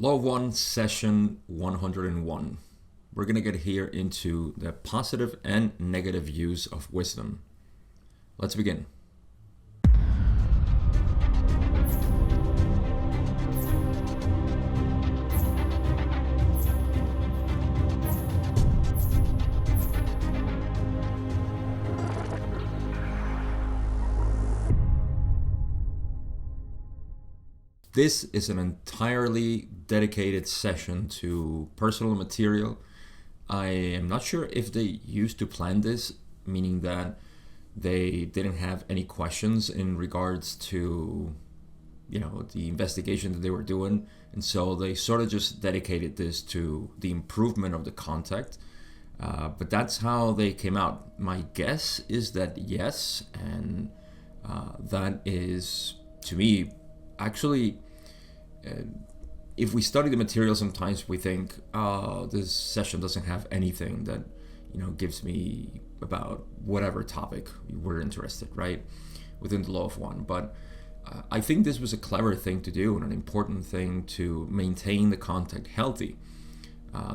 Law 1, Session 101. We're going to get here into the positive and negative use of wisdom. Let's begin. This is an entirely dedicated session to personal material. I am not sure if they used to plan this, meaning that they didn't have any questions in regards to, the investigation that they were doing. And so they sort of just dedicated this to the improvement of the content. But that's how they came out. My guess is that yes, and that is, to me, actually, if we study the material, sometimes we think, oh, this session doesn't have anything that, gives me about whatever topic we're interested, right, within the law of one. But I think this was a clever thing to do and an important thing to maintain the content healthy.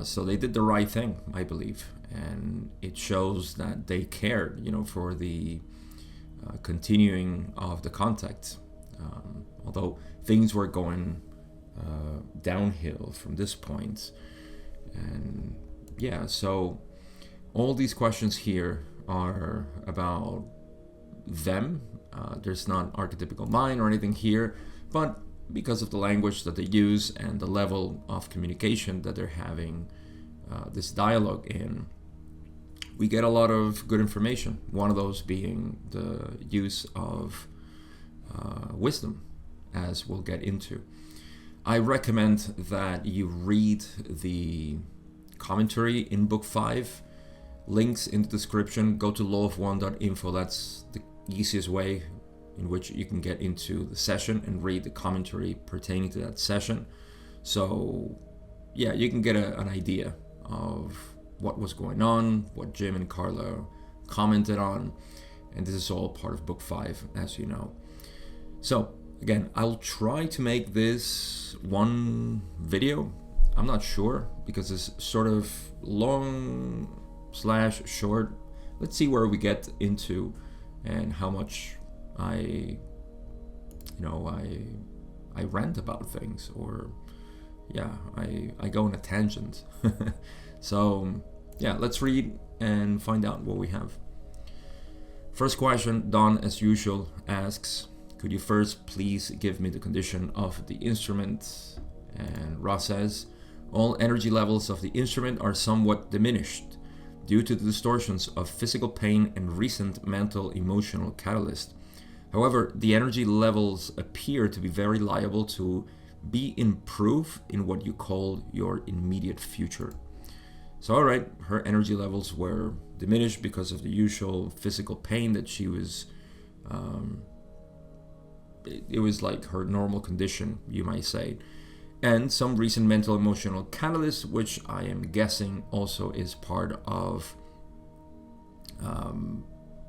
So they did the right thing, I believe, and it shows that they cared, for the continuing of the contact. Although things were going downhill from this point. And so all these questions here are about them. There's not archetypical mind or anything here, but because of the language that they use and the level of communication that they're having this dialogue in, we get a lot of good information. One of those being the use of wisdom, as we'll get into. I recommend that you read the commentary in book 5. Links in the description. Go to lawofone.info. That's the easiest way in which you can get into the session and read the commentary pertaining to that session. So, you can get an idea of what was going on, what Jim and Carla commented on, and this is all part of book 5, as you know. So, again, I'll try to make this one video. I'm not sure because it's sort of long/short. Let's see where we get into and how much I rant about things, or I go on a tangent. So let's read and find out what we have. First question, Don, as usual, asks, could you first please give me the condition of the instrument? And Ross says, all energy levels of the instrument are somewhat diminished due to the distortions of physical pain and recent mental emotional catalyst. However, the energy levels appear to be very liable to be improved in what you call your immediate future. So, all right, her energy levels were diminished because of the usual physical pain that she was it was like her normal condition, you might say, and some recent mental emotional catalyst, which I am guessing also is part of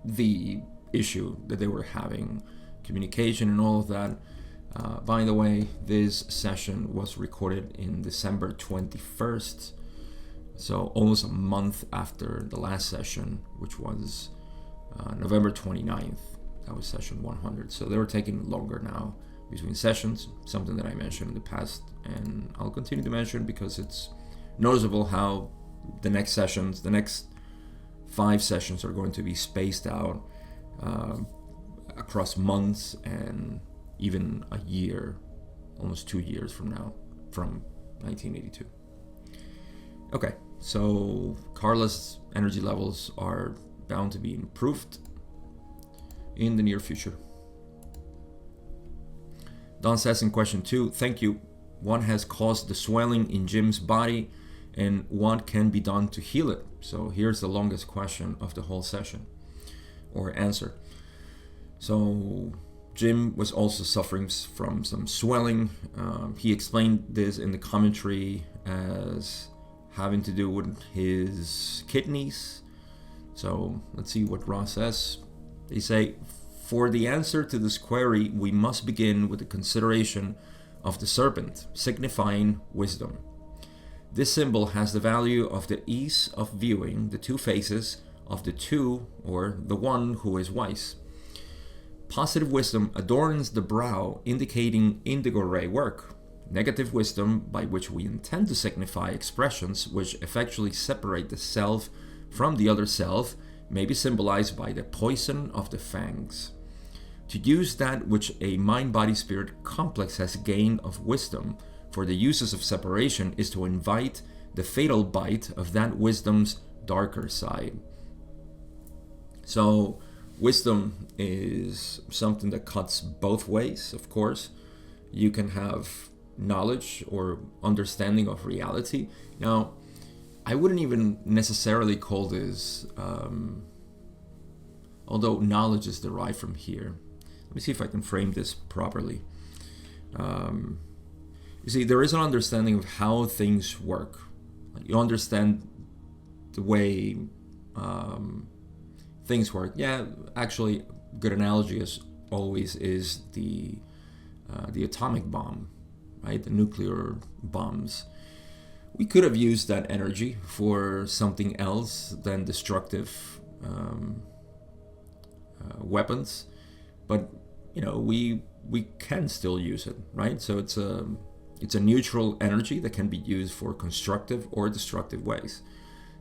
the issue that they were having, communication and all of that. By the way, this session was recorded in December 21st, so almost a month after the last session, which was November 29th. That was session 100. So they were taking longer now between sessions, something that I mentioned in the past, and I'll continue to mention because it's noticeable how the next 5 sessions are going to be spaced out across months and even a year, almost 2 years from now, from 1982. Okay, so Carla's energy levels are bound to be improved in the near future. Don says in question 2, thank you. What has caused the swelling in Jim's body and what can be done to heal it? So here's the longest question of the whole session, or answer. So Jim was also suffering from some swelling. He explained this in the commentary as having to do with his kidneys. So let's see what Ross says. They say, for the answer to this query, we must begin with the consideration of the serpent, signifying wisdom. This symbol has the value of the ease of viewing the two faces of the two, or the one who is wise. Positive wisdom adorns the brow, indicating indigo ray work. Negative wisdom, by which we intend to signify expressions which effectually separate the self from the other self, may be symbolized by the poison of the fangs. To use that which a mind-body-spirit complex has gained of wisdom for the uses of separation is to invite the fatal bite of that wisdom's darker side. So wisdom is something that cuts both ways, of course. You can have knowledge or understanding of reality. Now, I wouldn't even necessarily call this, although knowledge is derived from here. Let me see if I can frame this properly. You see, there is an understanding of how things work. You understand the way things work. Yeah, actually, good analogy as always is the atomic bomb, right? The nuclear bombs. We could have used that energy for something else than destructive weapons, but we can still use it, right? So it's a neutral energy that can be used for constructive or destructive ways.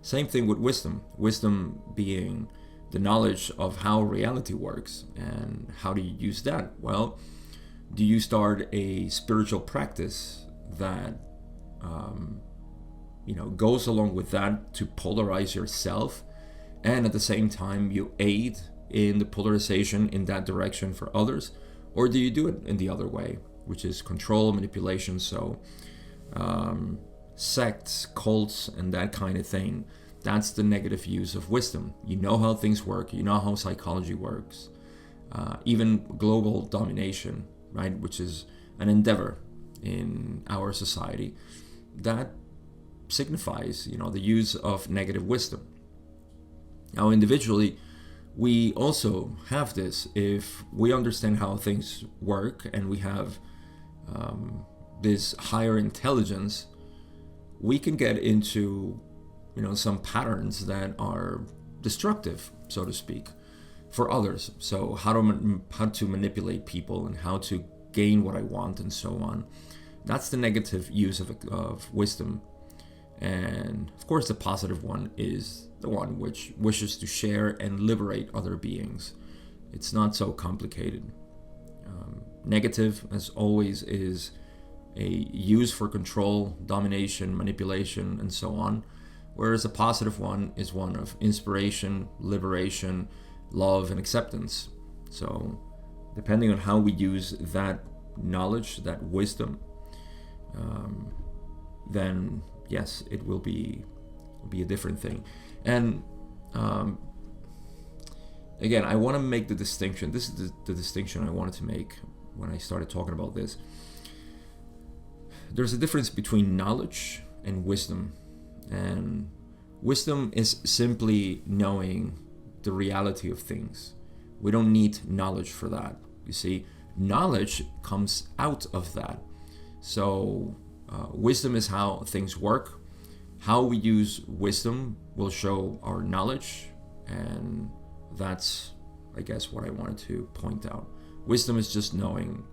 Same thing with wisdom. Wisdom being the knowledge of how reality works. And how do you use that? Well, do you start a spiritual practice that goes along with that to polarize yourself, and at the same time you aid in the polarization in that direction for others? Or do you do it in the other way, which is control, manipulation? So sects, cults, and that kind of thing. That's the negative use of wisdom. You know how things work. You know how psychology works. Even global domination, right, which is an endeavor in our society, that signifies, the use of negative wisdom. Now, individually, we also have this. If we understand how things work and we have this higher intelligence, we can get into some patterns that are destructive, so to speak, for others. So how to manipulate people and how to gain what I want and so on. That's the negative use of wisdom. And of course, the positive one is the one which wishes to share and liberate other beings. It's not so complicated. Negative, as always, is a use for control, domination, manipulation, and so on. Whereas a positive one is one of inspiration, liberation, love, and acceptance. So depending on how we use that knowledge, that wisdom, then yes, it will be a different thing. And again, I want to make the distinction. This is the distinction I wanted to make when I started talking about this. There's a difference between knowledge and wisdom. And wisdom is simply knowing the reality of things. We don't need knowledge for that. You see, knowledge comes out of that. So wisdom is how things work. How we use wisdom will show our knowledge, and that's, I guess, what I wanted to point out. Wisdom is just knowing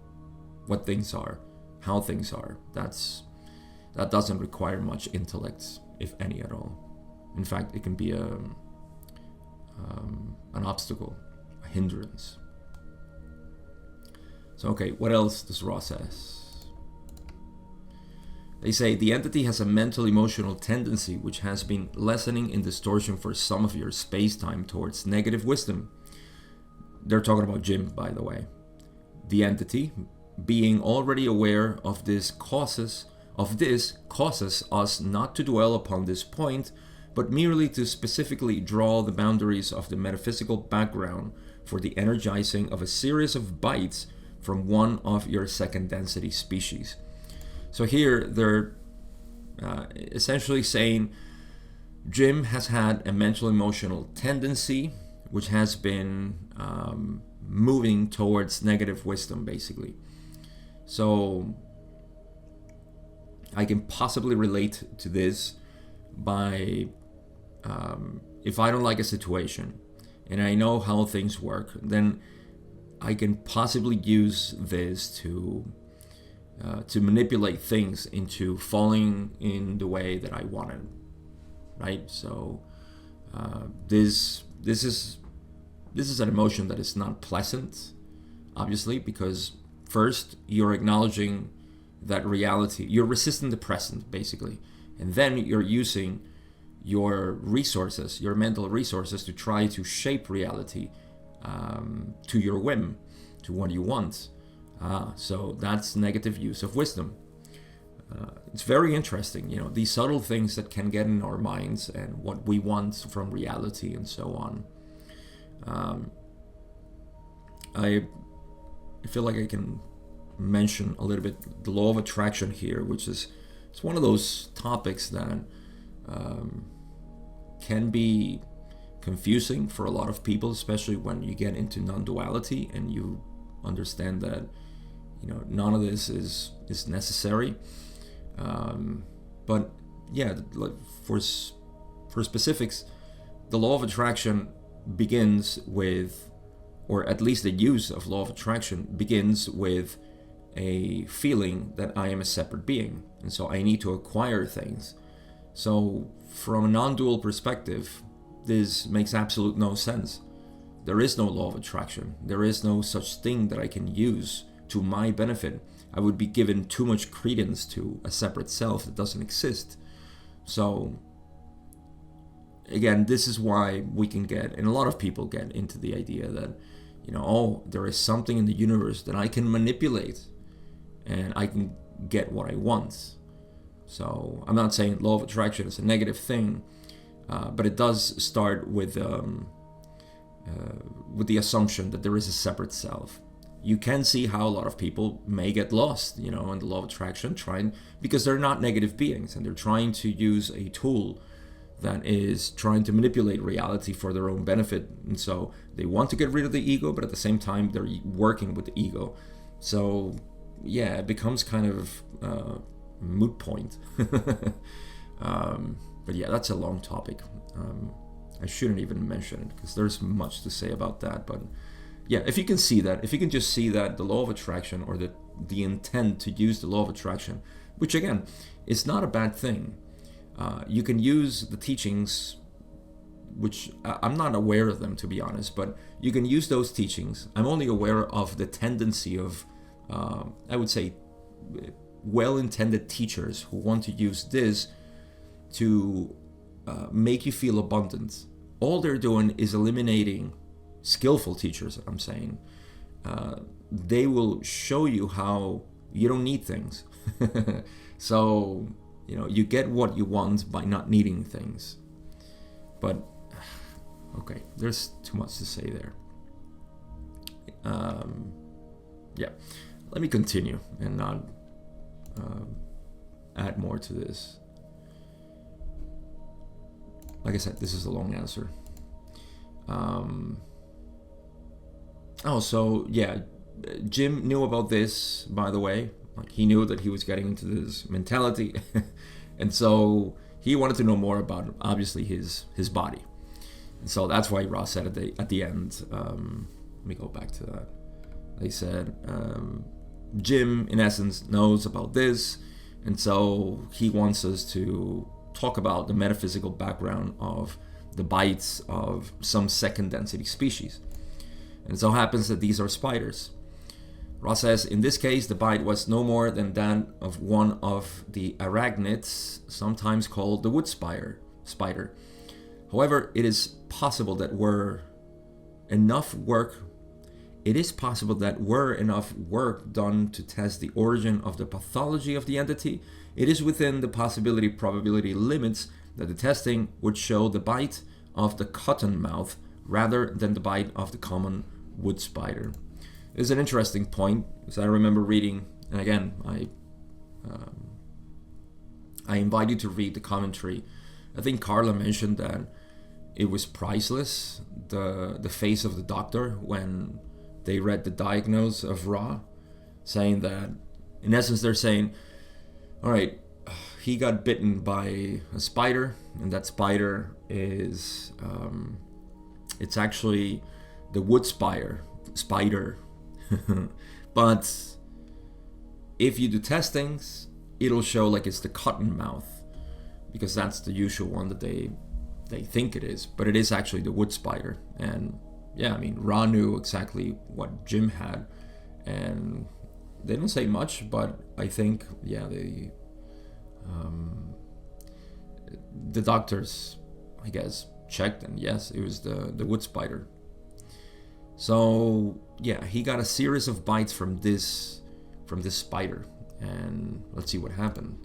what things are, how things are. That doesn't require much intellect, if any at all. In fact, it can be an obstacle, a hindrance. So, okay, what else does Ra says? They say the entity has a mental emotional tendency which has been lessening in distortion for some of your space-time towards negative wisdom. They're talking about Jim, by the way. The entity, being already aware of this causes us not to dwell upon this point, but merely to specifically draw the boundaries of the metaphysical background for the energizing of a series of bites from one of your second density species. So here they're essentially saying Jim has had a mental emotional tendency which has been moving towards negative wisdom, basically. So I can possibly relate to this by if I don't like a situation and I know how things work, then I can possibly use this to manipulate things into falling in the way that I wanted, right? So this is an emotion that is not pleasant, obviously, because first you're acknowledging that reality, you're resisting the present basically, and then you're using your resources, your mental resources, to try to shape reality to your whim, to what you want. So that's negative use of wisdom. It's very interesting, these subtle things that can get in our minds and what we want from reality and so on. I feel like I can mention a little bit the law of attraction here, which is it's one of those topics that can be confusing for a lot of people, especially when you get into non-duality and you understand that none of this is necessary. But yeah, for specifics, the law of attraction begins with, or at least the use of law of attraction begins with a feeling that I am a separate being, and so I need to acquire things. So from a non-dual perspective, this makes absolute no sense. There is no law of attraction. There is no such thing that I can use to my benefit. I would be given too much credence to a separate self that doesn't exist. So again, this is why we can get, and a lot of people get into the idea that, there is something in the universe that I can manipulate and I can get what I want. So I'm not saying law of attraction is a negative thing, but it does start with the assumption that there is a separate self. You can see how a lot of people may get lost, in the law of attraction, because they're not negative beings and they're trying to use a tool that is trying to manipulate reality for their own benefit. And so they want to get rid of the ego, but at the same time, they're working with the ego. So yeah, it becomes kind of a moot point. But yeah, that's a long topic. I shouldn't even mention it because there's much to say about that. But yeah, if you can see that, if you can just see that the law of attraction, or the intent to use the law of attraction, which again, is not a bad thing. You can use the teachings, which I'm not aware of them, to be honest, but you can use those teachings. I'm only aware of the tendency of, I would say, well-intended teachers who want to use this to make you feel abundant. All they're doing is eliminating skillful teachers, I'm saying. They will show you how you don't need things. So, you get what you want by not needing things. But, okay, there's too much to say there. Yeah, let me continue and not add more to this. Like I said, this is a long answer. So yeah, Jim knew about this, by the way. Like, he knew that he was getting into this mentality, and so he wanted to know more about, obviously, his body. And so that's why Ross said at the end. Let me go back to that. They said Jim, in essence, knows about this, and so he wants us to talk about the metaphysical background of the bites of some second density species. And it so happens that these are spiders. Ross says, in this case, the bite was no more than that of one of the arachnids, sometimes called the wood spider. However, it is possible that were enough work done to test the origin of the pathology of the entity, it is within the probability limits that the testing would show the bite of the cottonmouth rather than the bite of the common wood spider. It's an interesting point, because I remember reading, and again, I invite you to read the commentary. I think Carla mentioned that it was priceless, the face of the doctor when they read the diagnosis of Ra, saying that, in essence, they're saying, all right, he got bitten by a spider, and that spider is it's actually the wood spider. But if you do testings, it'll show like it's the cottonmouth, because that's the usual one that they think it is, but it is actually the wood spider. And yeah, I mean, Ra knew exactly what Jim had, and they don't say much, but I think, yeah, the doctors, I guess, checked, and yes, it was the wood spider. So yeah, he got a series of bites from this spider, and let's see what happened.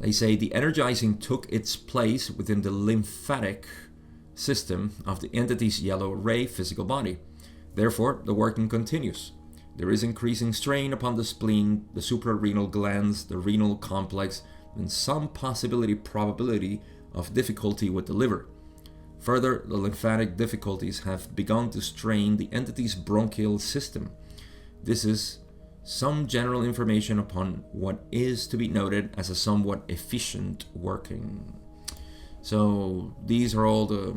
They say the energizing took its place within the lymphatic system of the entity's yellow ray physical body. Therefore, the working continues. There is increasing strain upon the spleen, the suprarenal glands, the renal complex, and some probability of difficulty with the liver. Further, the lymphatic difficulties have begun to strain the entity's bronchial system. This is some general information upon what is to be noted as a somewhat efficient working. So these are all the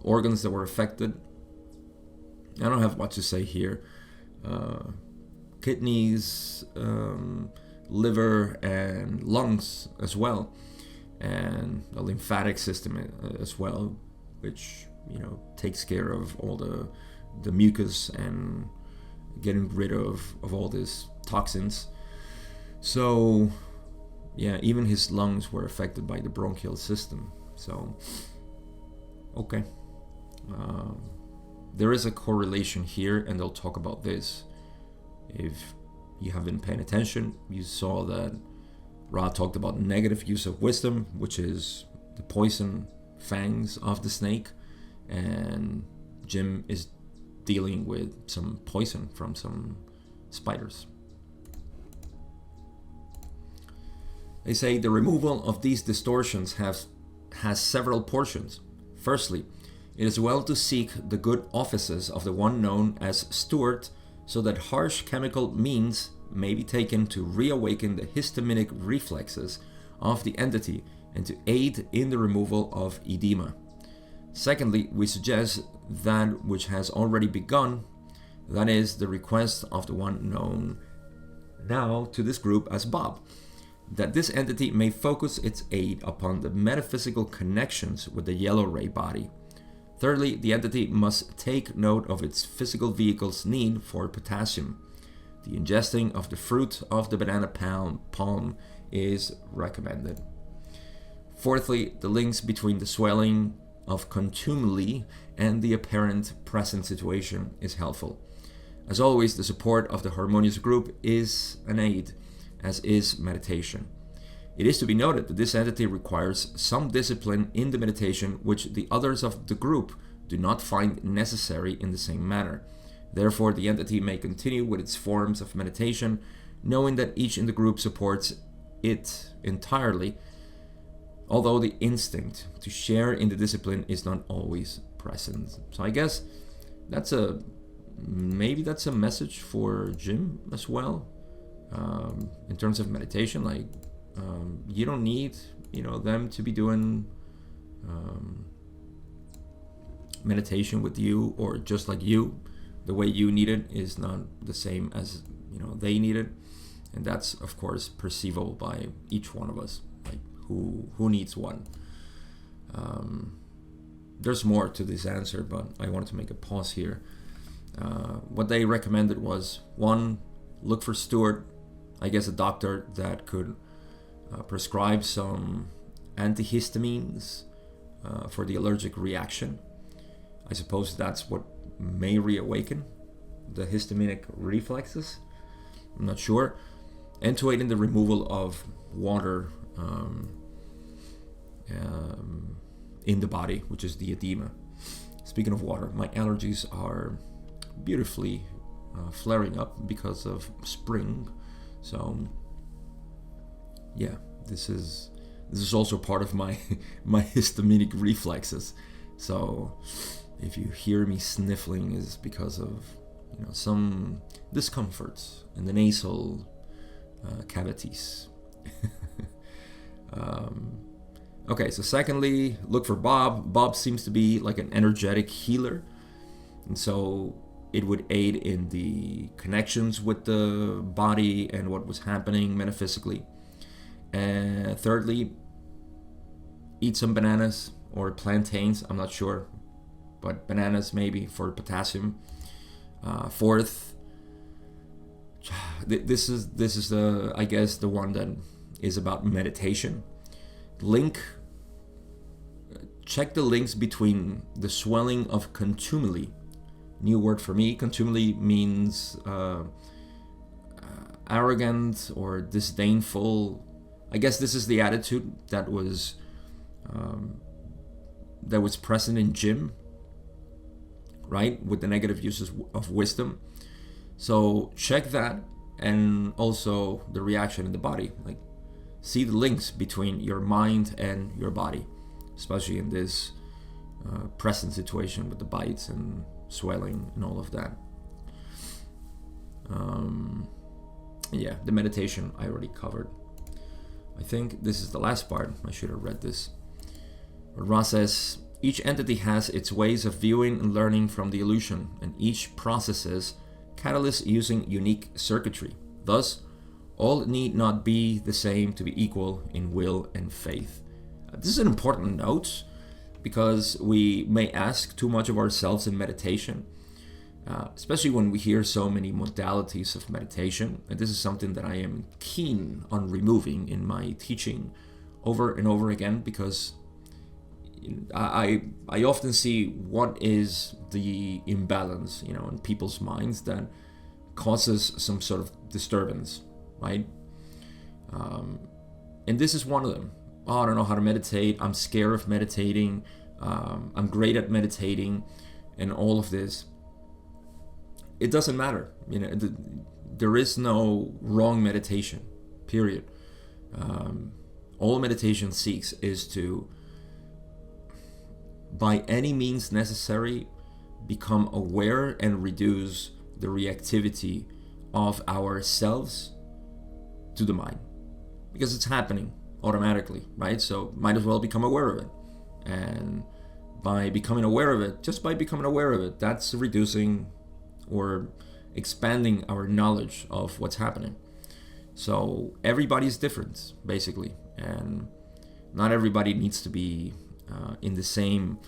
organs that were affected. I don't have much to say here. Kidneys, liver, and lungs as well, and the lymphatic system as well, which, you know, takes care of all the mucus and getting rid of all these toxins. So yeah, even his lungs were affected by the bronchial system. So okay, there is a correlation here, and they'll talk about this. If you have been paying attention, you saw that Ra talked about negative use of wisdom, which is the poison fangs of the snake, and Jim is dealing with some poison from some spiders. They say the removal of these distortions has several portions. Firstly, it is well to seek the good offices of the one known as Steward, so that harsh chemical means may be taken to reawaken the histaminic reflexes of the entity and to aid in the removal of edema. Secondly, we suggest that which has already begun, that is, the request of the one known now to this group as Bob, that this entity may focus its aid upon the metaphysical connections with the yellow ray body. Thirdly, the entity must take note of its physical vehicle's need for potassium. The ingesting of the fruit of the banana palm is recommended. Fourthly, the links between the swelling of contumely and the apparent present situation is helpful. As always, the support of the harmonious group is an aid, as is meditation. It is to be noted that this entity requires some discipline in the meditation which the others of the group do not find necessary in the same manner. Therefore, the entity may continue with its forms of meditation, knowing that each in the group supports it entirely, although the instinct to share in the discipline is not always present. So I guess maybe that's a message for Jim as well, in terms of meditation. Like, you don't need, them to be doing meditation with you or just like you. The way you need it is not the same as they need it, and that's of course perceivable by each one of us. Like who needs one. There's more to this answer, but I wanted to make a pause here. What they recommended was, one, look for Steward, I guess a doctor that could prescribe some antihistamines for the allergic reaction. I suppose that's what may reawaken the histaminic reflexes. I'm not sure. And to aid in the removal of water in the body, which is the edema. Speaking of water, my allergies are beautifully flaring up because of spring. So yeah, this is also part of my histaminic reflexes. So if you hear me sniffling, is because of some discomforts in the nasal cavities Okay, so secondly, look for Bob. Bob seems to be like an energetic healer, and so it would aid in the connections with the body and what was happening metaphysically. And thirdly, eat some bananas or plantains, I'm not sure, but bananas maybe for potassium. Fourth, this is the, I guess, the one that is about meditation. Check the links between the swelling of contumely. New word for me. Contumely means arrogant or disdainful. I guess this is the attitude that was present in Jim, right, with the negative uses of wisdom. So check that, and also the reaction in the body. Like, see the links between your mind and your body, especially in this present situation with the bites and swelling and all of that. Yeah, the meditation I already covered. I think this is the last part. I should have read this. Ra says, each entity has its ways of viewing and learning from the illusion, and each processes catalysts using unique circuitry. Thus, all need not be the same to be equal in will and faith. This is an important note because we may ask too much of ourselves in meditation, especially when we hear so many modalities of meditation. And this is something that I am keen on removing in my teaching over and over again, because I often see what is the imbalance, in people's minds that causes some sort of disturbance, right? And this is one of them. Oh, I don't know how to meditate. I'm scared of meditating. I'm great at meditating, and all of this. It doesn't matter. There is no wrong meditation, period. All meditation seeks is to, by any means necessary, become aware and reduce the reactivity of ourselves to the mind, because it's happening automatically, right? So might as well become aware of it. And by becoming aware of it, just by becoming aware of it, that's reducing or expanding our knowledge of what's happening. So everybody's different, basically, and not everybody needs to be in the same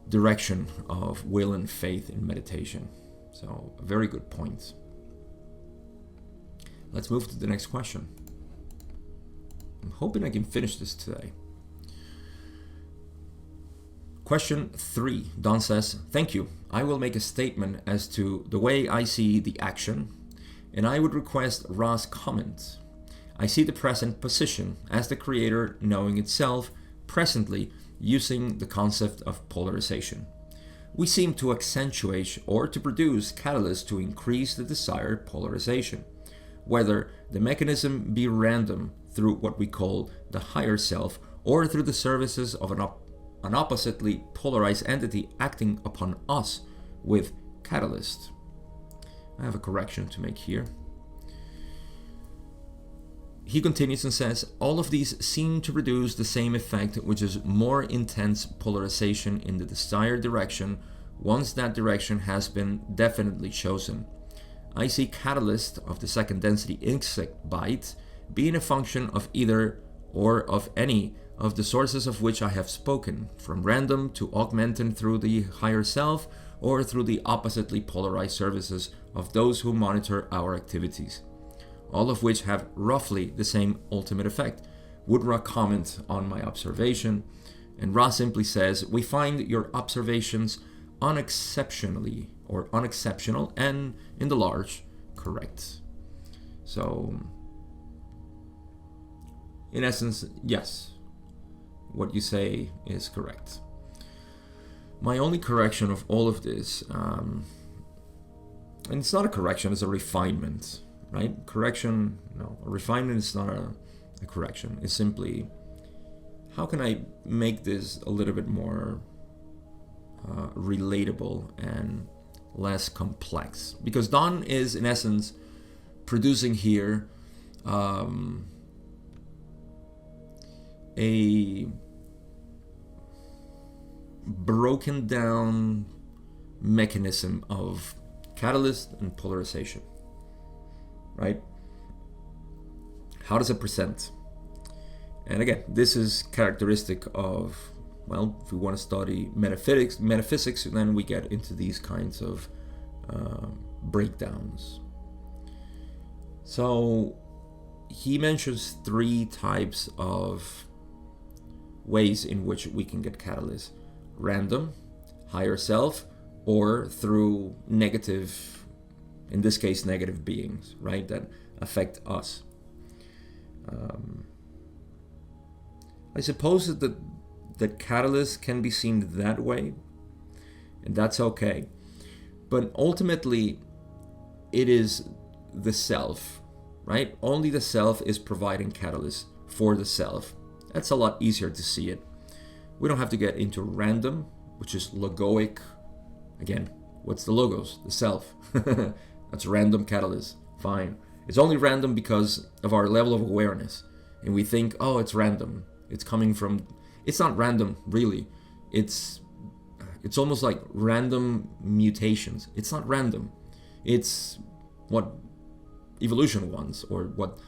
direction of will and faith in meditation. So a very good point. Let's move to the next question. I'm hoping I can finish this today. Question 3. Don says, thank you. I will make a statement as to the way I see the action, and I would request Ra's comment. I see the present position as the creator knowing itself presently using the concept of polarization. We seem to accentuate or to produce catalysts to increase the desired polarization, whether the mechanism be random through what we call the higher self, or through the services of an oppositely polarized entity acting upon us with catalyst. I have a correction to make here. He continues and says, all of these seem to produce the same effect, which is more intense polarization in the desired direction once that direction has been definitely chosen. I see catalyst of the second density insect bite being a function of either or of any of the sources of which I have spoken, from random to augmented through the higher self, or through the oppositely polarized services of those who monitor our activities, all of which have roughly the same ultimate effect. Would Ra comment on my observation? And Ra simply says, we find your observations unexceptionally or unexceptional and in the large correct. So in essence, yes, what you say is correct. My only correction of all of this, and it's not a correction, it's a refinement, right? Correction, no, a refinement is not a correction. It's simply, how can I make this a little bit more relatable and less complex? Because Don is, in essence, producing here a broken down mechanism of catalyst and polarization, right? How does it present? And again, this is characteristic of, well, if we want to study metaphysics, then we get into these kinds of breakdowns. So he mentions 3 types of ways in which we can get catalysts: random, higher self, or through negative, in this case, negative beings, right, that affect us. I suppose that catalysts can be seen that way, and that's okay. But ultimately, it is the self, right? Only the self is providing catalysts for the self. That's a lot easier to see it. We don't have to get into random, which is logoic. Again, what's the logos? The self. That's random catalyst. Fine. It's only random because of our level of awareness. And we think, oh, it's random. It's coming from... It's not random, really. It's almost like random mutations. It's not random. It's what evolution wants, or what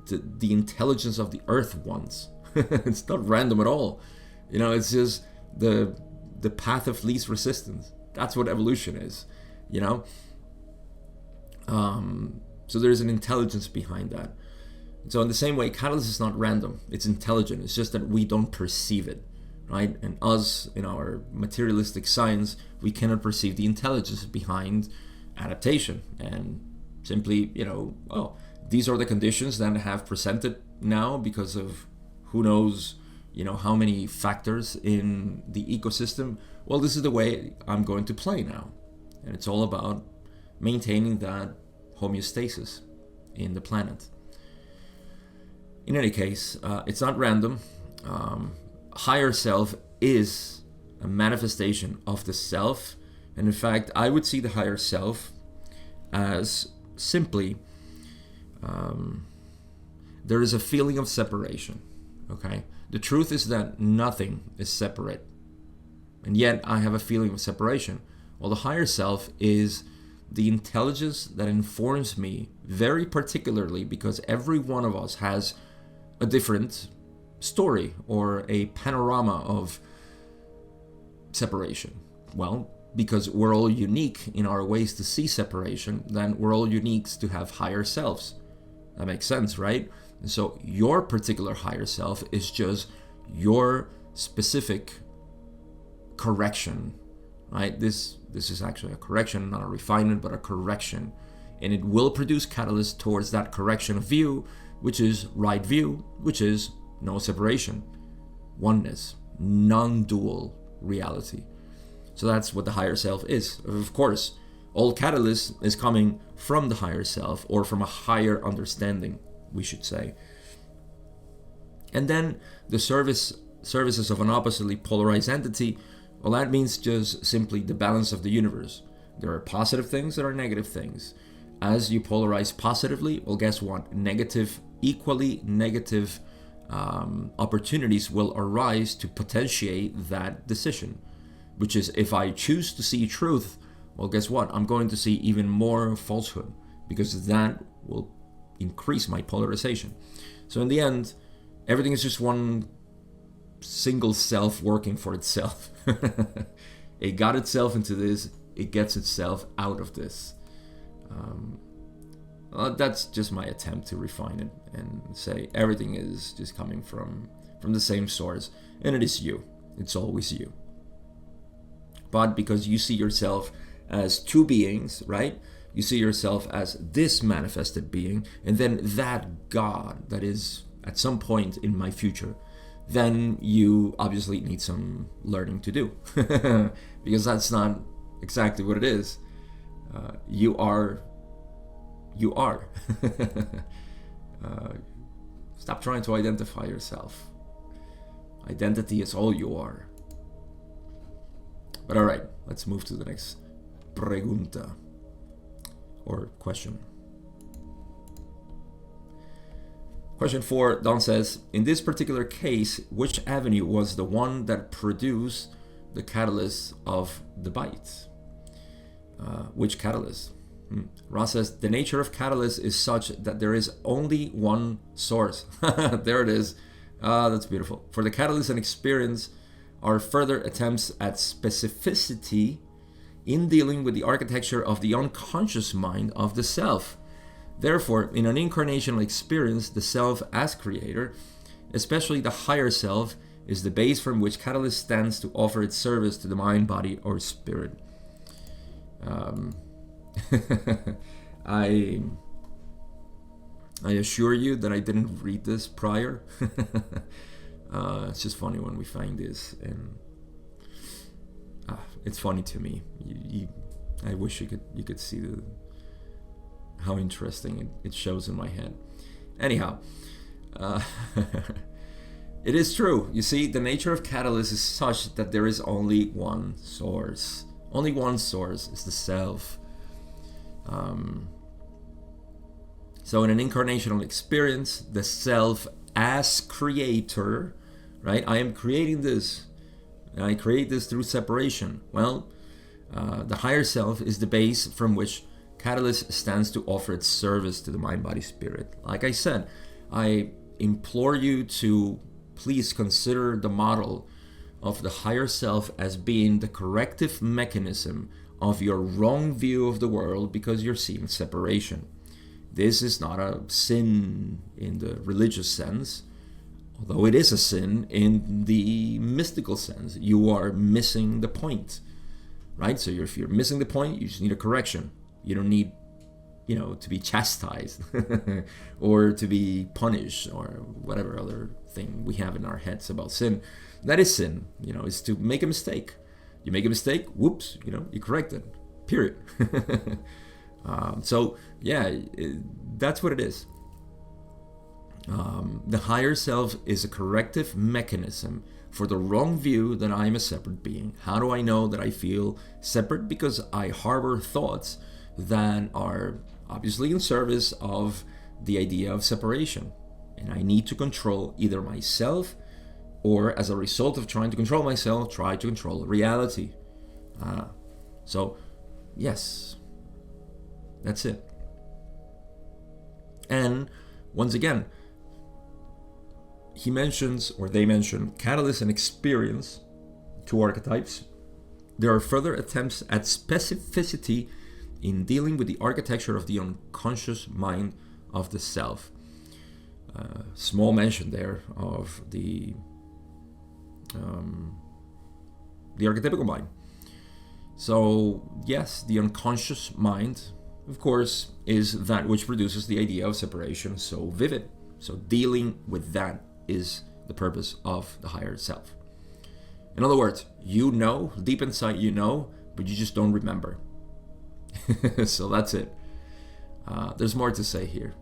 the intelligence of the earth wants. It's not random at all. You know, it's just the path of least resistance. That's what evolution is, you know? So there's an intelligence behind that. So in the same way, catalyst is not random. It's intelligent. It's just that we don't perceive it, right? And us, in our materialistic science, we cannot perceive the intelligence behind adaptation. And simply, you know, well, these are the conditions that have presented now because of who knows, you know, how many factors in the ecosystem. Well, this is the way I'm going to play now. And it's all about maintaining that homeostasis in the planet. In any case, it's not random. Higher self is a manifestation of the self. And in fact, I would see the higher self as simply, there is a feeling of separation. Okay? The truth is that nothing is separate. And yet I have a feeling of separation. Well, the higher self is the intelligence that informs me very particularly, because every one of us has a different story or a panorama of separation. Well, because we're all unique in our ways to see separation, then we're all unique to have higher selves. That makes sense, right? And so your particular higher self is just your specific correction, right? This is actually a correction, not a refinement, but a correction. And it will produce catalyst towards that correction of view, which is right view, which is no separation, oneness, non-dual reality. So that's what the higher self is. Of course, all catalyst is coming from the higher self, or from a higher understanding, we should say. And then the services of an oppositely polarized entity, well, that means just simply the balance of the universe. There are positive things, there are negative things. As you polarize positively, well, guess what? Equally negative opportunities will arise to potentiate that decision. Which is, if I choose to see truth, well, guess what? I'm going to see even more falsehood, because that will increase my polarization. So in the end, everything is just one single self working for itself. It got itself into this, it gets itself out of this. That's just my attempt to refine it and say everything is just coming from the same source, and it is you. It's always you. But because you see yourself as two beings, right? You see yourself as this manifested being, and then that God that is at some point in my future, then you obviously need some learning to do. Because that's not exactly what it is. You are. Stop trying to identify yourself. Identity is all you are. But all right, let's move to the next pregunta, or question. Question 4, Don says, in this particular case, which avenue was the one that produced the catalyst of the bite? Which catalyst? Ra says, the nature of catalyst is such that there is only one source. There it is. That's beautiful. For the catalyst and experience are further attempts at specificity in dealing with the architecture of the unconscious mind of the self. Therefore, in an incarnational experience, the self as creator, especially the higher self, is the base from which catalyst stands to offer its service to the mind, body, or spirit. I assure you that I didn't read this prior. It's just funny when we find this, and it's funny to me. I wish you could see how interesting it shows in my head. Anyhow, it is true. You see, the nature of catalyst is such that there is only one source. Only one source is the self. So in an incarnational experience, the self as creator, right? I am creating this. And I create this through separation. Well, the higher self is the base from which catalyst stands to offer its service to the mind, body, spirit. Like I said, I implore you to please consider the model of the higher self as being the corrective mechanism of your wrong view of the world because you're seeing separation. This is not a sin in the religious sense, although it is a sin in the mystical sense. You are missing the point, right? So if you're missing the point, you just need a correction. You don't need, to be chastised or to be punished or whatever other thing we have in our heads about sin. That is sin, is to make a mistake. You make a mistake, whoops, you correct it, period. That's what it is. The higher self is a corrective mechanism for the wrong view that I am a separate being. How do I know that I feel separate? Because I harbor thoughts that are obviously in service of the idea of separation. And I need to control either myself or, as a result of trying to control myself, try to control reality. So, yes, that's it. And once again, they mention catalyst and experience, two archetypes. There are further attempts at specificity in dealing with the architecture of the unconscious mind of the self. Small mention there of the archetypical mind. So yes, the unconscious mind, of course, is that which produces the idea of separation so vivid. So dealing with that is the purpose of the higher self. In other words, deep inside but you just don't remember. So that's it. There's more to say here.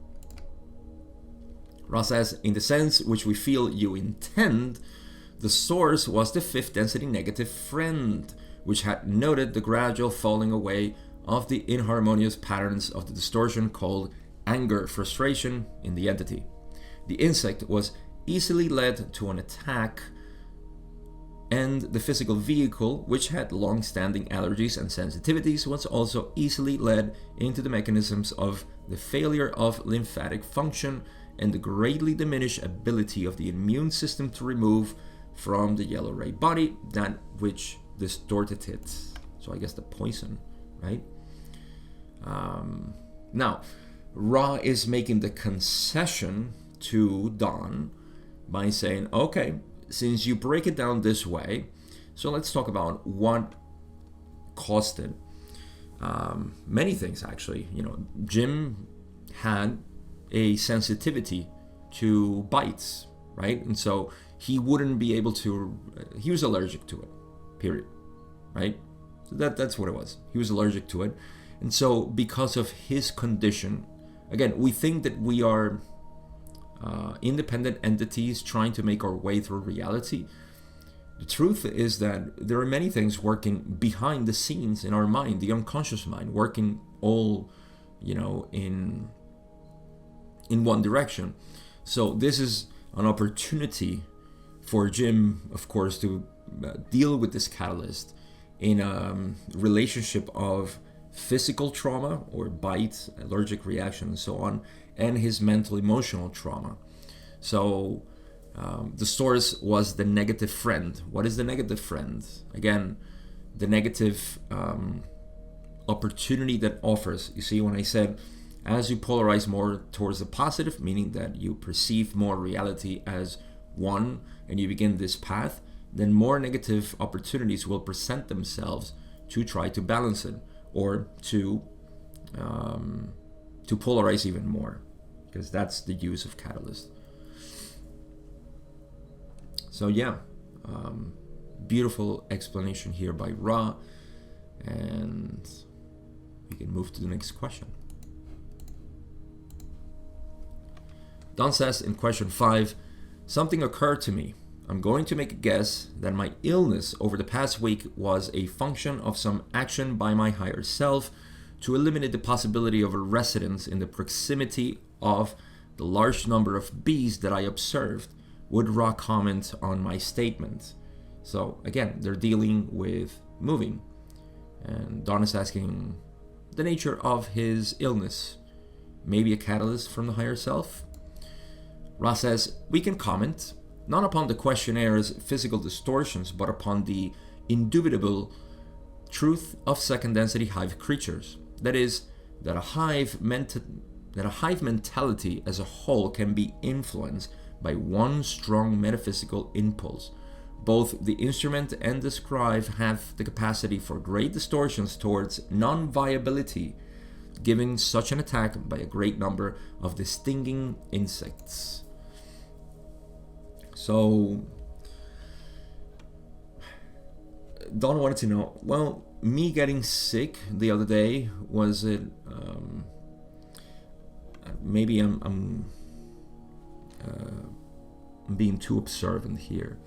Ross says, in the sense which we feel you intend, the source was the fifth density negative friend, which had noted the gradual falling away of the inharmonious patterns of the distortion called anger, frustration in the entity. The insect was easily led to an attack, and the physical vehicle, which had long-standing allergies and sensitivities, was also easily led into the mechanisms of the failure of lymphatic function and the greatly diminished ability of the immune system to remove from the yellow ray body that which distorted it. So I guess the poison, right? Now, Ra is making the concession to Don by saying, okay, since you break it down this way, so let's talk about what caused it. Many things, actually. Jim had a sensitivity to bites, right? And so he wouldn't be able to, he was allergic to it, period, right? So that's what it was. He was allergic to it. And so because of his condition, again, we think that we are independent entities trying to make our way through reality. The truth is that there are many things working behind the scenes in our mind, the unconscious mind, working all, in one direction. So this is an opportunity for Jim, of course, to deal with this catalyst in a relationship of physical trauma or bite, allergic reaction, and so on, and his mental emotional trauma. So the source was the negative friend. What is the negative friend? Again, the negative opportunity that offers. You see, when I said, as you polarize more towards the positive, meaning that you perceive more reality as one and you begin this path, then more negative opportunities will present themselves to try to balance it, or to polarize even more, because that's the use of catalyst. So yeah, beautiful explanation here by Ra, and we can move to the next question. Don says in question 5, something occurred to me. I'm going to make a guess that my illness over the past week was a function of some action by my higher self to eliminate the possibility of a residence in the proximity of the large number of bees that I observed. Would Ra comment on my statement? So again, they're dealing with moving, and Don is asking the nature of his illness. Maybe a catalyst from the higher self? Ra says, we can comment not upon the questionaire's physical distortions, but upon the indubitable truth of second density hive creatures. That is, that a hive mentality as a whole can be influenced by one strong metaphysical impulse. Both the instrument and the scribe have the capacity for great distortions towards non-viability, giving such an attack by a great number of the stinging insects. So, Don wanted to know, well, me getting sick the other day, was it, maybe I'm being too observant here.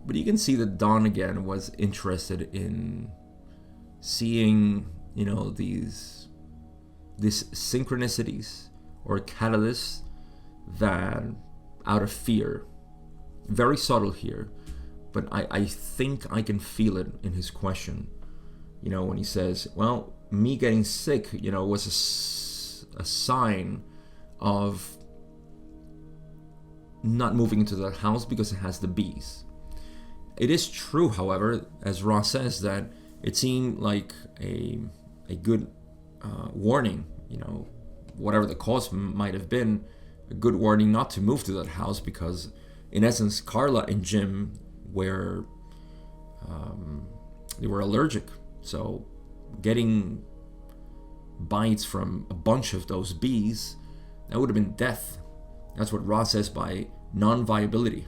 But you can see that Don again was interested in seeing, these synchronicities or catalysts that out of fear, very subtle here, but I think I can feel it in his question. When he says, well, me getting sick, was a sign of not moving into that house because it has the bees. It is true, however, as Ross says, that it seemed like a good warning, whatever the cause might have been, a good warning not to move to that house, because in essence, Carla and Jim were they were allergic. So getting bites from a bunch of those bees, that would have been death. That's what Ross says by non-viability.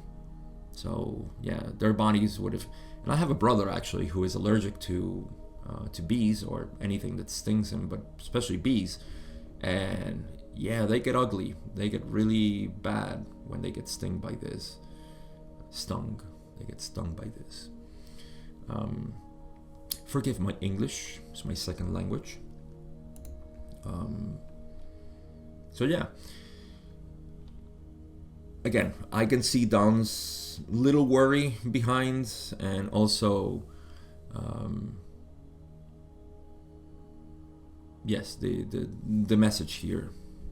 So yeah, their bodies would have. And I have a brother actually who is allergic to bees or anything that stings him, but especially bees. And yeah, they get ugly. They get really bad when they get stung by this. They get stung by this. Forgive my English. It's my second language. So yeah. Again, I can see Don's little worry behind, and also, yes, the message here.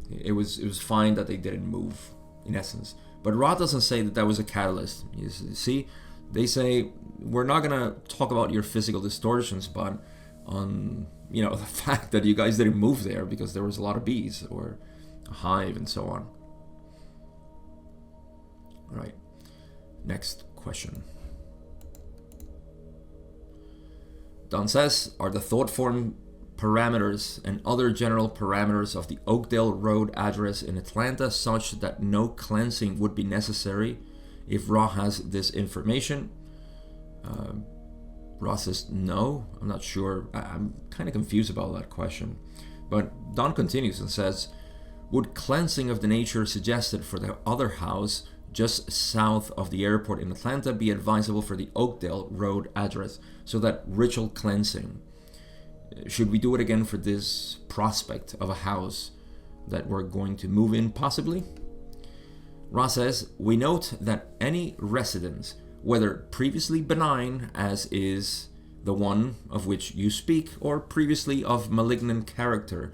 It was fine that they didn't move, in essence. But Ra doesn't say that was a catalyst. You see, they say we're not gonna talk about your physical distortions, but on the fact that you guys didn't move there because there was a lot of bees or a hive and so on. All right, next question. Don says, are the thought form parameters and other general parameters of the Oakdale Road address in Atlanta such that no cleansing would be necessary if Ra has this information? Ra says no. I'm not sure. I'm kind of confused about that question. But Don continues and says, would cleansing of the nature suggested for the other house just south of the airport in Atlanta be advisable for the Oakdale Road address, so that ritual cleansing? Should we do it again for this prospect of a house that we're going to move in, possibly? Ra says, we note that any residence, whether previously benign, as is the one of which you speak, or previously of malignant character,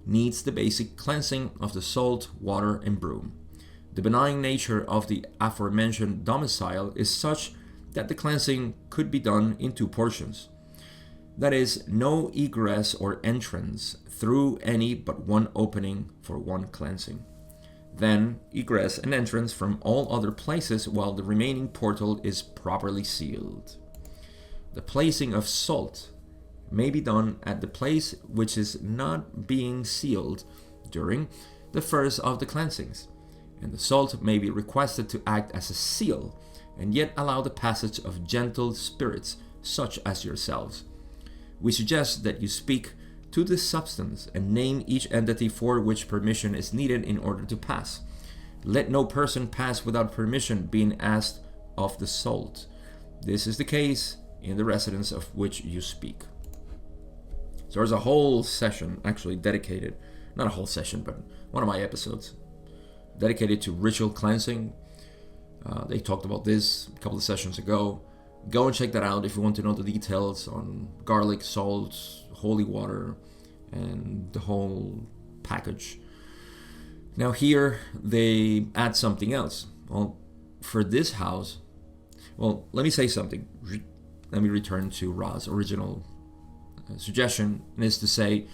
needs the basic cleansing of the salt, water, and broom. The benign nature of the aforementioned domicile is such that the cleansing could be done in 2 portions. That is, no egress or entrance through any but one opening for one cleansing. Then egress and entrance from all other places, while the remaining portal is properly sealed. The placing of salt may be done at the place which is not being sealed during the first of the cleansings, and the salt may be requested to act as a seal and yet allow the passage of gentle spirits such as yourselves. We suggest that you speak to this substance and name each entity for which permission is needed in order to pass. Let no person pass without permission being asked of the salt. This is the case in the residence of which you speak. So there's a whole session actually dedicated, not a whole session, but one of my episodes dedicated to ritual cleansing. They talked about this a couple of sessions ago. Go and check that out if you want to know the details on garlic, salt, holy water, and the whole package. Now here they add something else. Well, for this house, well, let me say something. Let me return to Ra's original suggestion, and is to say,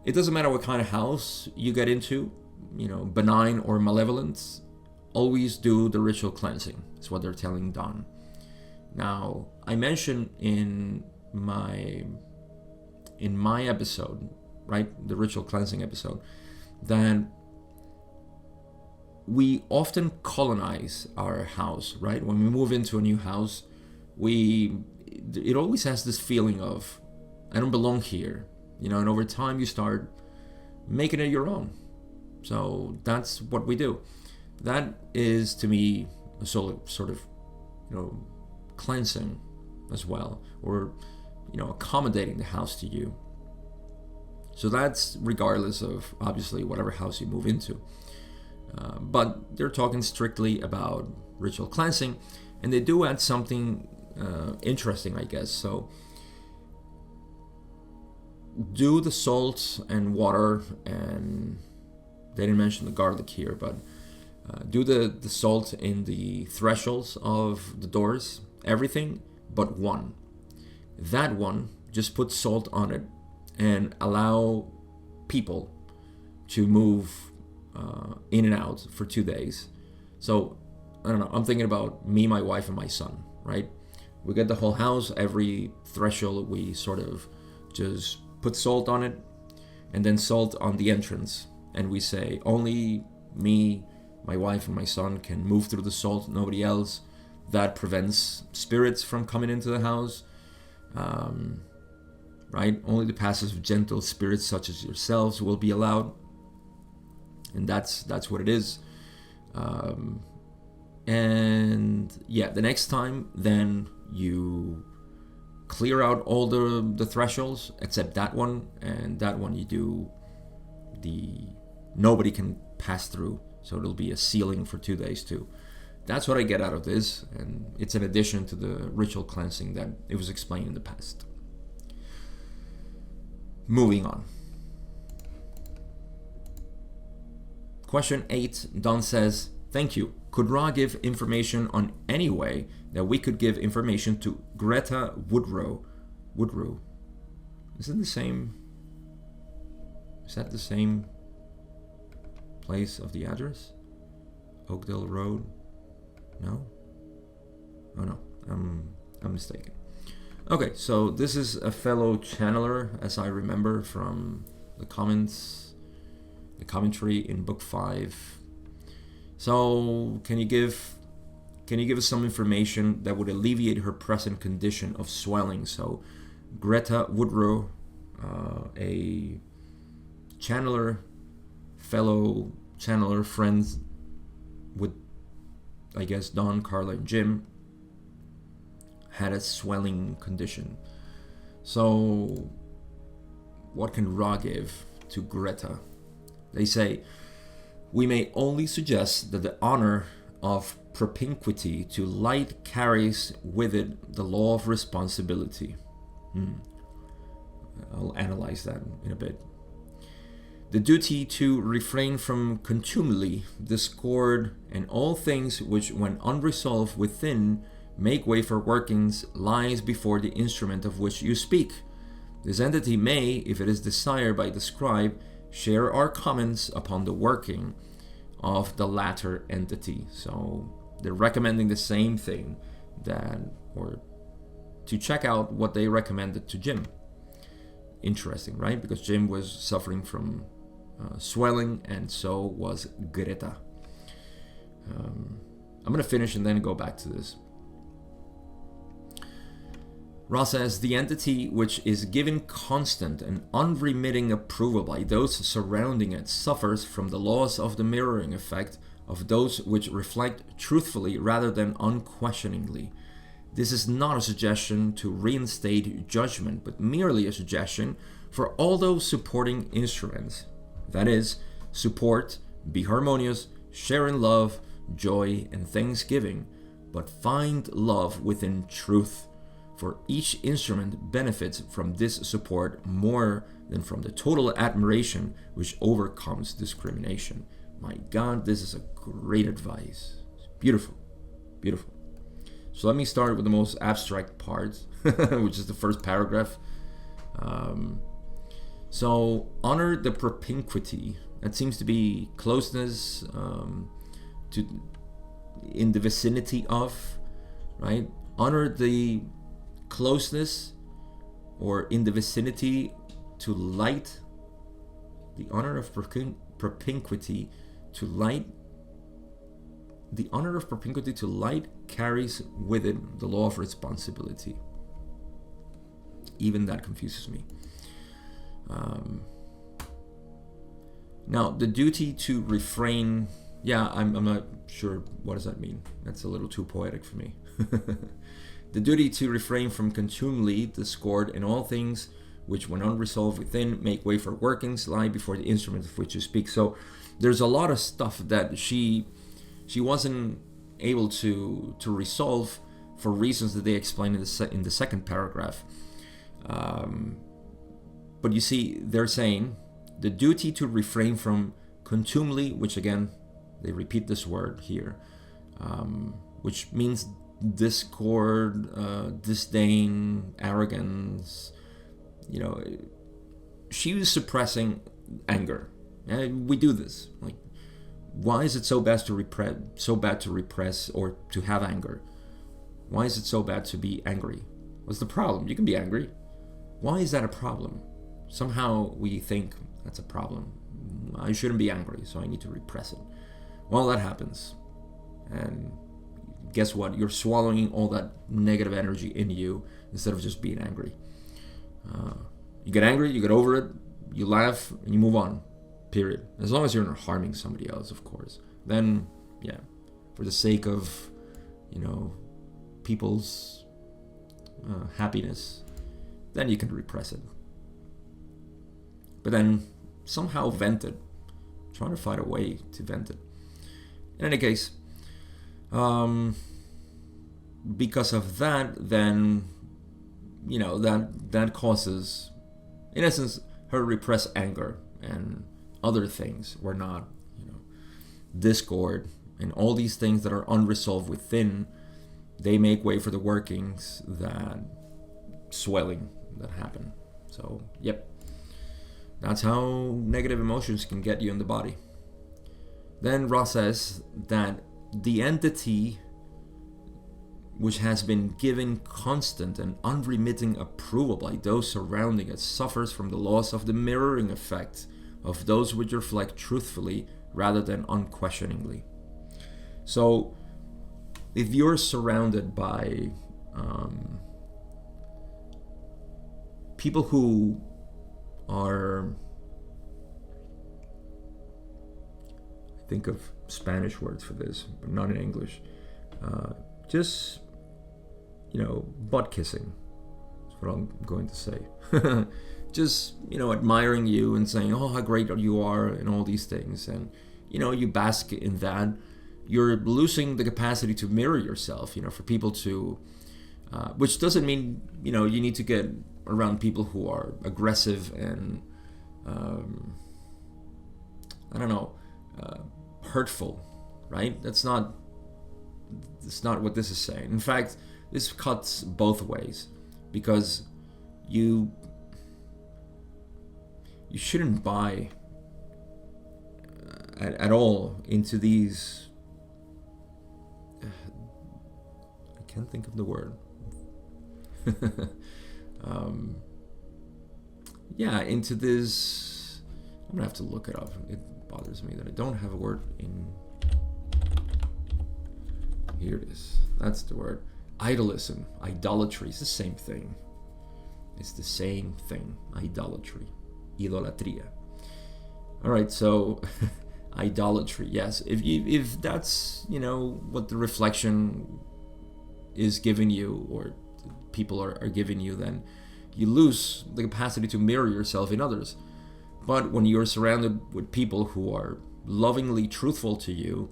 it doesn't matter what kind of house you get into, benign or malevolent, always do the ritual cleansing. That's what they're telling Don. Now, I mentioned in my episode, right, the ritual cleansing episode, that we often colonize our house, right? When we move into a new house, it always has this feeling of, I don't belong here, and over time you start making it your own. So that's what we do. That is, to me, a sort of cleansing as well, or accommodating the house to you. So that's regardless of obviously whatever house you move into. But they're talking strictly about ritual cleansing, and they do add something interesting, I guess. So do the salt and water, and they didn't mention the garlic here, but do the salt in the thresholds of the doors, everything but one. That one, just put salt on it and allow people to move in and out for 2 days. So, I don't know, I'm thinking about me, my wife, and my son, right? We get the whole house, every threshold we sort of just put salt on it, and then salt on the entrance. And we say, only me, my wife, and my son can move through the salt, nobody else. That prevents spirits from coming into the house. Right? Only the passage of gentle spirits such as yourselves will be allowed. And that's what it is. And yeah, the next time, then you clear out all the thresholds except that one, and that one you do nobody can pass through, so it'll be a sealing for 2 days too. That's what I get out of this, and it's an addition to the ritual cleansing that it was explained in the past. Moving on. Question 8, Don says, thank you. Could Ra give information on any way that we could give information to Greta Woodrow? Is that the same place of the address? Oakdale Road? No? Oh no, I'm mistaken. Okay, so this is a fellow channeler, as I remember from the commentary in book 5. So can you give us some information that would alleviate her present condition of swelling? So Greta Woodrow, a channeler, fellow channeler, friends with, I guess, Don, Carla, and Jim, had a swelling condition. So what can Ra give to Greta? They say, We may only suggest that the honor of propinquity to light carries with it the law of responsibility. I'll analyze that in a bit. The duty to refrain from contumely, discord, and all things which, when unresolved within, make way for workings, lies before the instrument of which you speak. This entity may, if it is desired by the scribe, share our comments upon the working of the latter entity. So they're recommending the same thing or to check out what they recommended to Jim. Interesting, right? Because Jim was suffering from swelling, and so was Greta. I'm going to finish and then go back to this. Ra says, the entity which is given constant and unremitting approval by those surrounding it suffers from the laws of the mirroring effect of those which reflect truthfully rather than unquestioningly. This is not a suggestion to reinstate judgment, but merely a suggestion for all those supporting instruments. That is, support, be harmonious, share in love, joy, and thanksgiving, but find love within truth. For each instrument benefits from this support more than from the total admiration which overcomes discrimination. My God, this is a great advice. It's beautiful, beautiful. So let me start with the most abstract part, which is the first paragraph. So honor the propinquity. That seems to be closeness in the vicinity of, right? Honor the closeness or in the vicinity to light. The honor of propinquity to light. The honor of propinquity to light carries with it the law of responsibility. Even that confuses me. Now, the duty to refrain. Yeah, I'm not sure what does that mean. That's a little too poetic for me. The duty to refrain from contumely, discord, and all things which, when unresolved within, make way for workings, lie before the instrument of which you speak. So there's a lot of stuff that she wasn't able to resolve for reasons that they explain in the second paragraph. But you see, they're saying the duty to refrain from contumely, which again, they repeat this word here, which means discord, disdain, arrogance. You know, she was suppressing anger. And we do this. Like, why is it so bad to repress or to have anger? Why is it so bad to be angry? What's the problem? You can be angry. Why is that a problem? Somehow we think that's a problem. I shouldn't be angry, so I need to repress it. Well, that happens. And guess what? You're swallowing all that negative energy in you instead of just being angry. You get angry, you get over it, you laugh, and you move on. Period. As long as you're not harming somebody else, of course. Then, yeah, for the sake of, people's happiness, then you can repress it. But then somehow vent it. Trying to find a way to vent it. In any case, because of that, then, that causes, in essence, her repressed anger and other things were not, discord and all these things that are unresolved within, they make way for the workings that swelling that happen. So, yep. That's how negative emotions can get you in the body. Then Ra says that the entity which has been given constant and unremitting approval by those surrounding it suffers from the loss of the mirroring effect of those which reflect truthfully rather than unquestioningly. So, if you're surrounded by people who are, I think of Spanish words for this, but not in English, just, butt kissing, that's what I'm going to say. Just, admiring you and saying, oh, how great you are, and all these things. And, you bask in that, you're losing the capacity to mirror yourself, for people to, which doesn't mean, you need to get around people who are aggressive and, I don't know, hurtful, right? That's not what this is saying. In fact, this cuts both ways, because you shouldn't buy at all into these, I can't think of the word. Into this, I'm gonna have to look it up. It bothers me that I don't have a word in. Here it is. That's the word. Idolism, idolatry. It's the same thing. It's the same thing. Idolatry, idolatria. All right, so idolatry. Yes, if that's what the reflection is giving you, or people are giving you, then you lose the capacity to mirror yourself in others. But when you're surrounded with people who are lovingly truthful to you,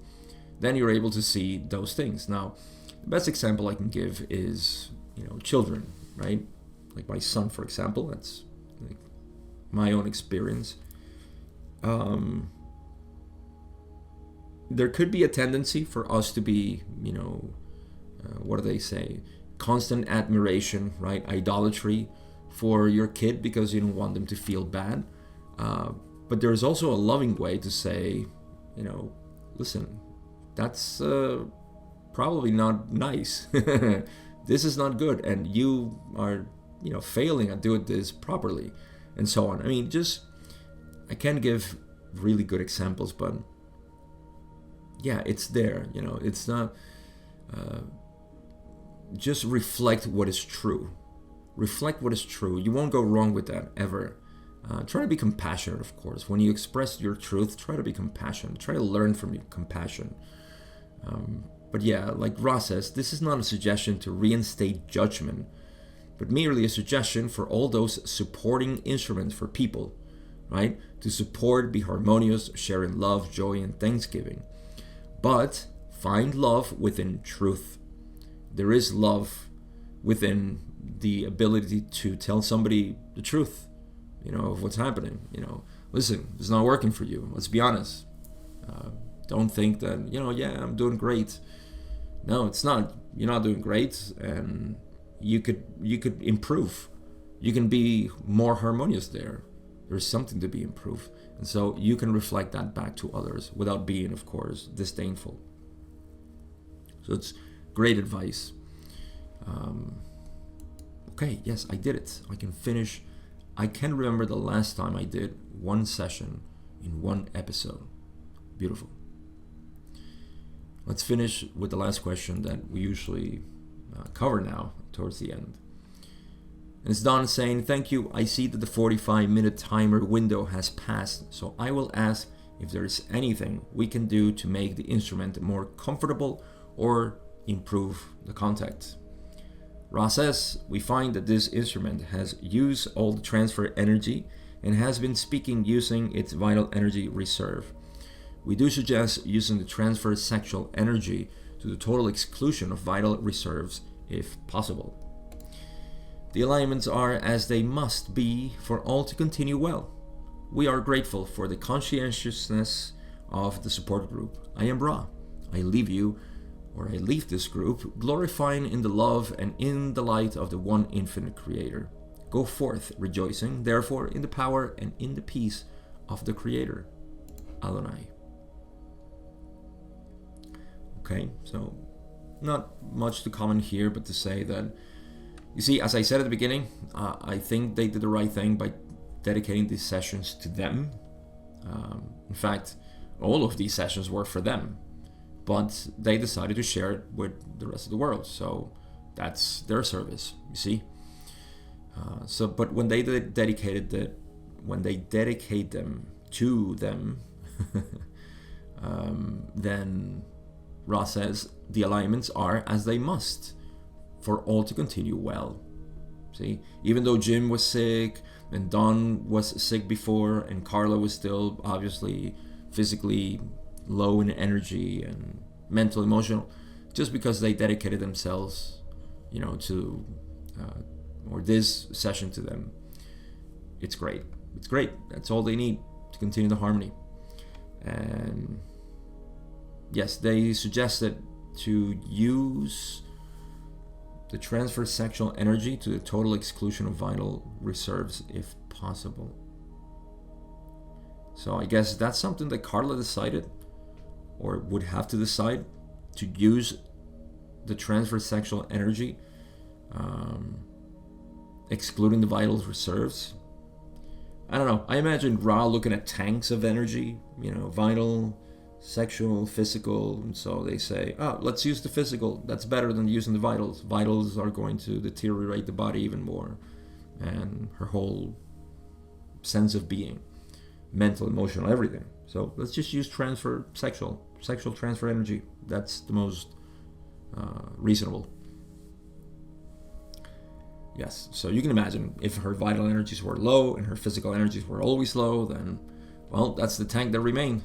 then you're able to see those things. Now, the best example I can give is, children, right? Like my son, for example. That's like my own experience. There could be a tendency for us to be, what do they say? Constant admiration, right? Idolatry for your kid, because you don't want them to feel bad. But there's also a loving way to say, listen, that's probably not nice. This is not good, and you are, failing at doing this properly, and so on. I mean, I can't give really good examples, but yeah, it's there. It's not. Just reflect what is true. Reflect what is true. You won't go wrong with that ever. Try to be compassionate, of course. When you express your truth, try to be compassionate. Try to learn from your compassion. But yeah, like Ross says, this is not a suggestion to reinstate judgment, but merely a suggestion for all those supporting instruments for people, right? To support, be harmonious, sharing love, joy, and thanksgiving. But find love within truth. There is love within the ability to tell somebody the truth, of what's happening. Listen, it's not working for you. Let's be honest. Don't think that, I'm doing great. No, it's not. You're not doing great, and you could improve. You can be more harmonious there. There's something to be improved. And so you can reflect that back to others without being, of course, disdainful. So it's great advice. Okay, yes, I did it. I can finish. I can remember the last time I did one session in one episode. Beautiful. Let's finish with the last question that we usually cover now towards the end. And it's Don saying, thank you. I see that the 45-minute timer window has passed, so I will ask if there is anything we can do to make the instrument more comfortable or improve the contact. Ross says, we find that this instrument has used all the transfer energy and has been speaking using its vital energy reserve. We do suggest using the transfer sexual energy to the total exclusion of vital reserves if possible. The alignments are as they must be for all to continue well. We are grateful for the conscientiousness of the support group. I am Ra. I leave this group glorifying in the love and in the light of the one infinite creator. Go forth rejoicing, therefore, in the power and in the peace of the creator. Adonai. Okay, so not much to comment here, but to say that, you see, as I said at the beginning, I think they did the right thing by dedicating these sessions to them. In fact, all of these sessions were for them, but they decided to share it with the rest of the world. So that's their service, you see. But when they dedicate them to them, then Ross says the alignments are as they must for all to continue well. See, even though Jim was sick and Don was sick before and Carla was still obviously physically low in energy and mental, emotional, just because they dedicated themselves, to or this session to them. It's great. It's great. That's all they need to continue the harmony. And yes, they suggested to use the transfer sexual energy to the total exclusion of vital reserves if possible. So I guess that's something that Carla decided, or would have to decide, to use the transfer sexual energy, excluding the vital reserves. I don't know. I imagine Ra looking at tanks of energy, vital, sexual, physical. And so they say, let's use the physical. That's better than using the vitals. Vitals are going to deteriorate the body even more, and her whole sense of being, mental, emotional, everything. So let's just use sexual transfer energy. That's the most reasonable. Yes, so you can imagine if her vital energies were low and her physical energies were always low, then, well, that's the tank that remained.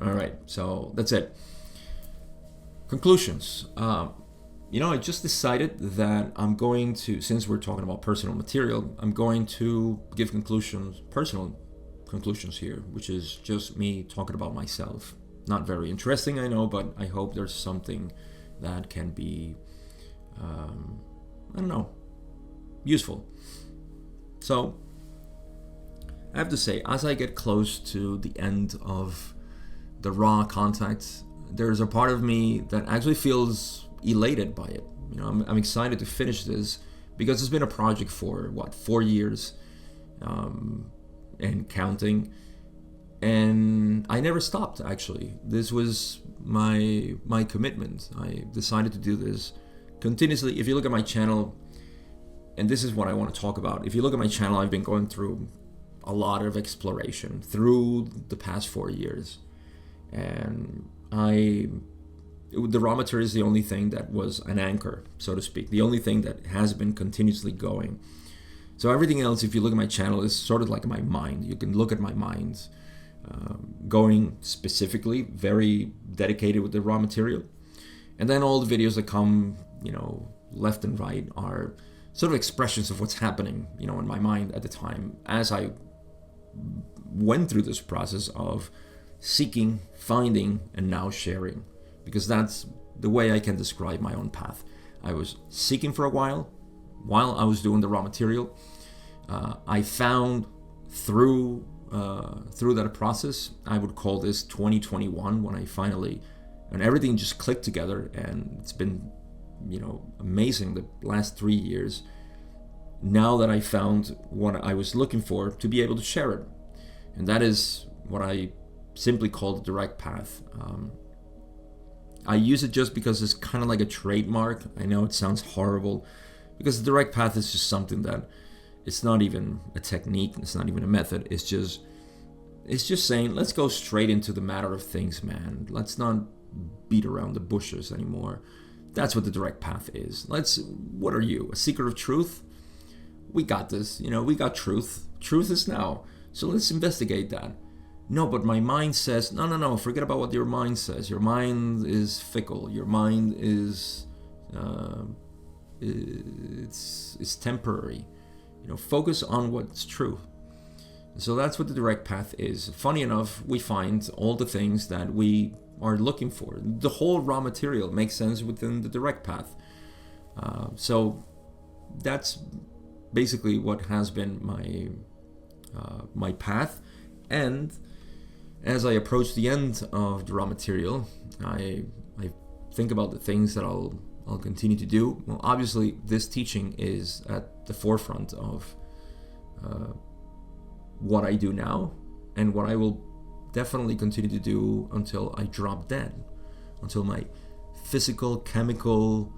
All right, so that's it. Conclusions. I just decided that I'm going to, since we're talking about personal material, I'm going to give personal conclusions here, which is just me talking about myself. Not very interesting, I know, but I hope there's something that can be, useful. So, I have to say, as I get close to the end of the Ra contact, there's a part of me that actually feels elated by it. I'm excited to finish this, because it's been a project for 4 years, and counting, and I never stopped. Actually, this was my commitment. I decided to do this continuously. If you look at my channel, and this is what I want to talk about, if you look at my channel, I've been going through a lot of exploration through the past 4 years, and the raw material is the only thing that was an anchor, so to speak, the only thing that has been continuously going. So everything else, if you look at my channel, is sort of like my mind. You can look at my mind going specifically, very dedicated with the raw material. And then all the videos that come, left and right are sort of expressions of what's happening, in my mind at the time, as I went through this process of seeking, finding, and now sharing. Because that's the way I can describe my own path. I was seeking for a while I was doing the raw material. I found through that process, I would call this 2021, when I finally, and everything just clicked together, and it's been, amazing the last 3 years, now that I found what I was looking for to be able to share it. And that is what I simply call the direct path. I use it just because it's kind of like a trademark. I know it sounds horrible, because the direct path is just something that, it's not even a technique, it's not even a method, it's just saying, let's go straight into the matter of things, man. Let's not beat around the bushes anymore. That's what the direct path is. What are you, a seeker of truth? We got this, we got truth. Truth is now. So let's investigate that. No, but my mind says, no, forget about what your mind says. Your mind is fickle. Your mind is, it's temporary. Focus on what's true. So that's what the direct path is. Funny enough, we find all the things that we are looking for. The whole raw material makes sense within the direct path. So that's basically what has been my path. And as I approach the end of the raw material, I think about the things that I'll continue to do. Well, obviously, this teaching is at the forefront of what I do now, and what I will definitely continue to do until I drop dead, until my physical, chemical,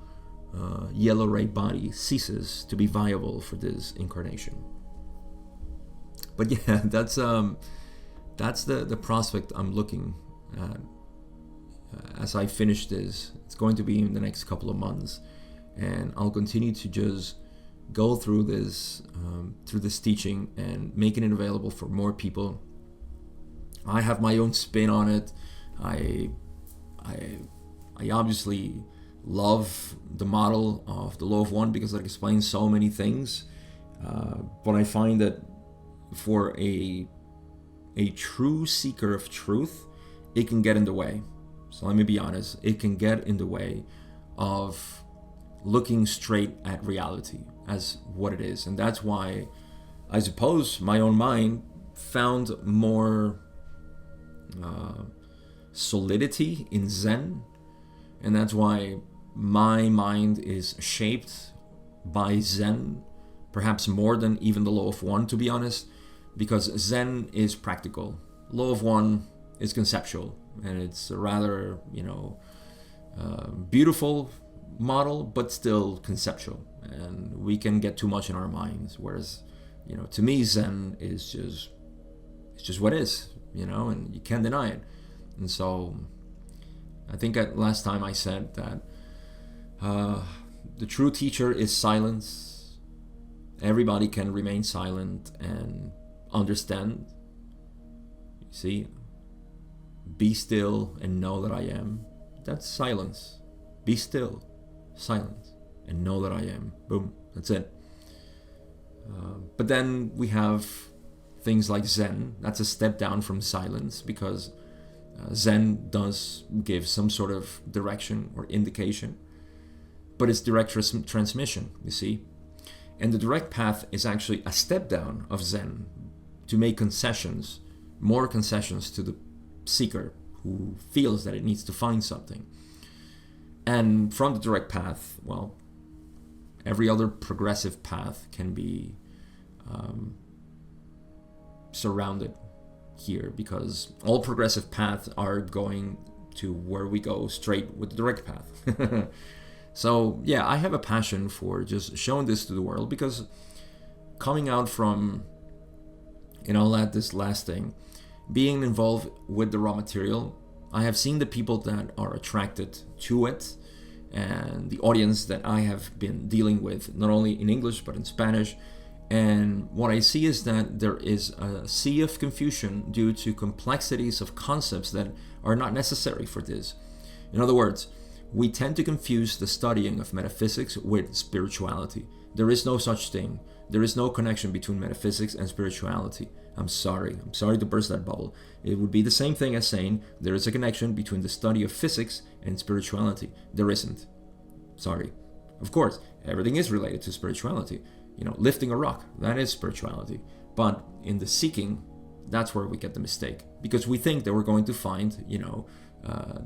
yellow ray body ceases to be viable for this incarnation. But yeah, that's the prospect I'm looking at as I finish this. It's going to be in the next couple of months, and I'll continue to just go through this teaching and making it available for more people I have my own spin on it. I I I obviously love the model of the law of one because it explains so many things. But I find that for a true seeker of truth, it can get in the way. So let me be honest, it can get in the way of looking straight at reality as what it is. And that's why I suppose my own mind found more solidity in Zen. And that's why my mind is shaped by Zen, perhaps more than even the law of one, to be honest, because Zen is practical. Law of one is conceptual, and it's a rather, beautiful model, but still conceptual. And we can get too much in our minds. Whereas, to me, Zen is just what is, and you can't deny it. And so, I think last time I said that the true teacher is silence. Everybody can remain silent and understand. You see, be still and know that I am. That's silence. Be still, silence, and know that I am. Boom, that's it. But then we have things like Zen. That's a step down from silence, because Zen does give some sort of direction or indication, but it's direct transmission, you see. And the direct path is actually a step down of Zen to make concessions, more concessions to the seeker who feels that it needs to find something. And from the direct path, well, every other progressive path can be surrounded here, because all progressive paths are going to where we go straight with the direct path. So yeah, I have a passion for just showing this to the world, because coming out from, this last thing, being involved with the raw material, I have seen the people that are attracted to it, and the audience that I have been dealing with, not only in English but in Spanish. And what I see is that there is a sea of confusion due to complexities of concepts that are not necessary for this. In other words, we tend to confuse the studying of metaphysics with spirituality. There is no such thing. There is no connection between metaphysics and spirituality. I'm sorry to burst that bubble. It would be the same thing as saying there is a connection between the study of physics and spirituality. There isn't. Sorry. Of course, everything is related to spirituality. Lifting a rock, that is spirituality. But in the seeking, that's where we get the mistake, because we think that we're going to find,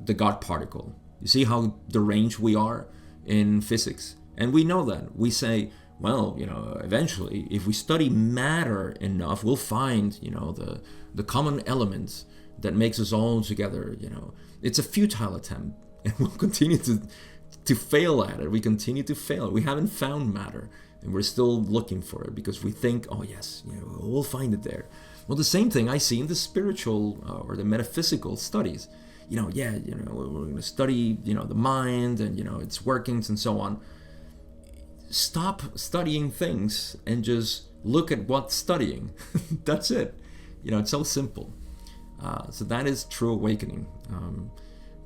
the God particle. You see how deranged we are in physics? And we know that. We say, well, eventually, if we study matter enough, we'll find, the common elements that makes us all together. It's a futile attempt, and we'll continue to fail at it. We continue to fail. We haven't found matter, and we're still looking for it because we think, oh yes, we'll find it there. Well, the same thing I see in the spiritual or the metaphysical studies. We're going to study, the mind and, its workings and so on. Stop studying things and just look at what's studying. That's it. It's so simple. So that is true awakening.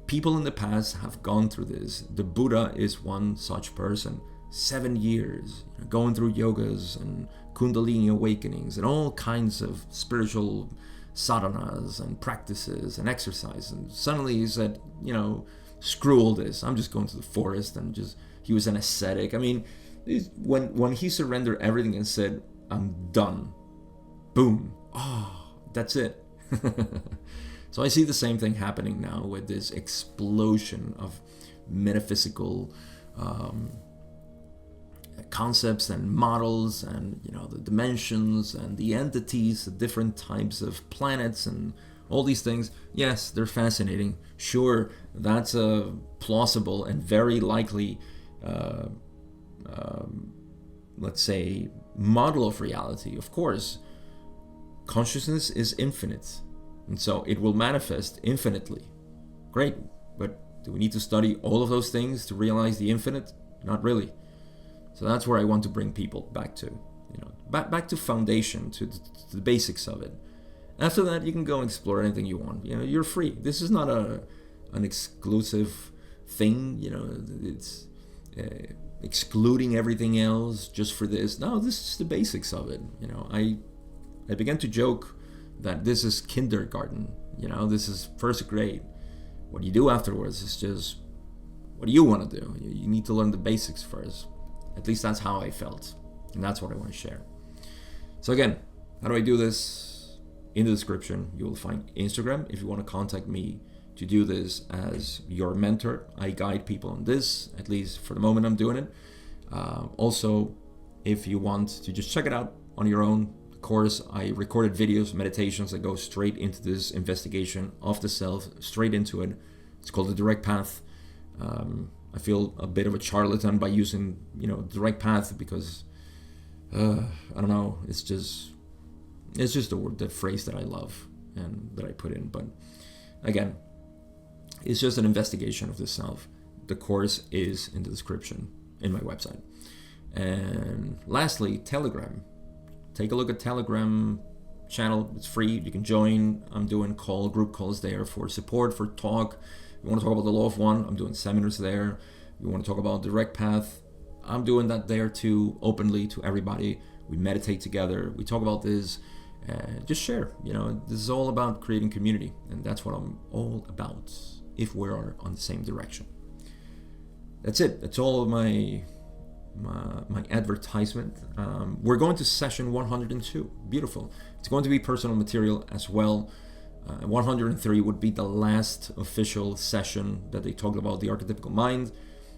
People in the past have gone through this. The Buddha is one such person. 7 years, going through yogas and kundalini awakenings and all kinds of spiritual sadhanas and practices and exercise. And suddenly he said, screw all this. I'm just going to the forest, and he was an ascetic. I mean, when he surrendered everything and said, I'm done. Boom. Oh, that's it. So I see the same thing happening now with this explosion of metaphysical concepts and models, and the dimensions and the entities, the different types of planets and all these things. Yes, they're fascinating. Sure, that's a plausible and very likely let's say model of reality. Of course, consciousness is infinite, and so it will manifest infinitely. Great, but do we need to study all of those things to realize the infinite? Not really. So that's where I want to bring people back to, back to foundation, to the basics of it. After that, you can go and explore anything you want. You're free. This is not an exclusive thing. It's excluding everything else just for this. No, this is the basics of it. I began to joke that this is kindergarten. This is first grade. What you do afterwards is just what do you want to do. You need to learn the basics first. At least that's how I felt, and that's what I want to share. So again, how do I do this? In the description, you will find Instagram if you want to contact me to do this as your mentor. I guide people on this, at least for the moment I'm doing it. Also, if you want to just check it out on your own, of course, I recorded videos, meditations that go straight into this investigation of the self, straight into it. It's called the direct path. I feel a bit of a charlatan by using, direct path because, I don't know, it's just the phrase that I love and that I put in. But again, it's just an investigation of the self. The course is in the description in my website. And lastly, Telegram. Take a look at Telegram channel. It's free. You can join. I'm doing group calls there for support, for talk. You want to talk about the law of one, I'm doing seminars there. You want to talk about direct path, I'm doing that there too, openly to everybody. We meditate together. We talk about this. Just share. This is all about creating community, and that's what I'm all about. If we are on the same direction, that's it. That's all of my advertisement. We're going to session 102. Beautiful. It's going to be personal material as well. 103 would be the last official session that they talked about the archetypical mind,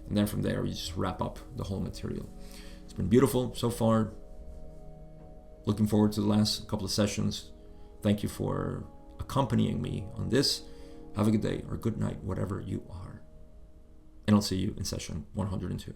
and then from there you just wrap up the whole material. It's been beautiful so far. Looking forward to the last couple of sessions. Thank you for accompanying me on this. Have a good day or good night, whatever you are. And I'll see you in session 102.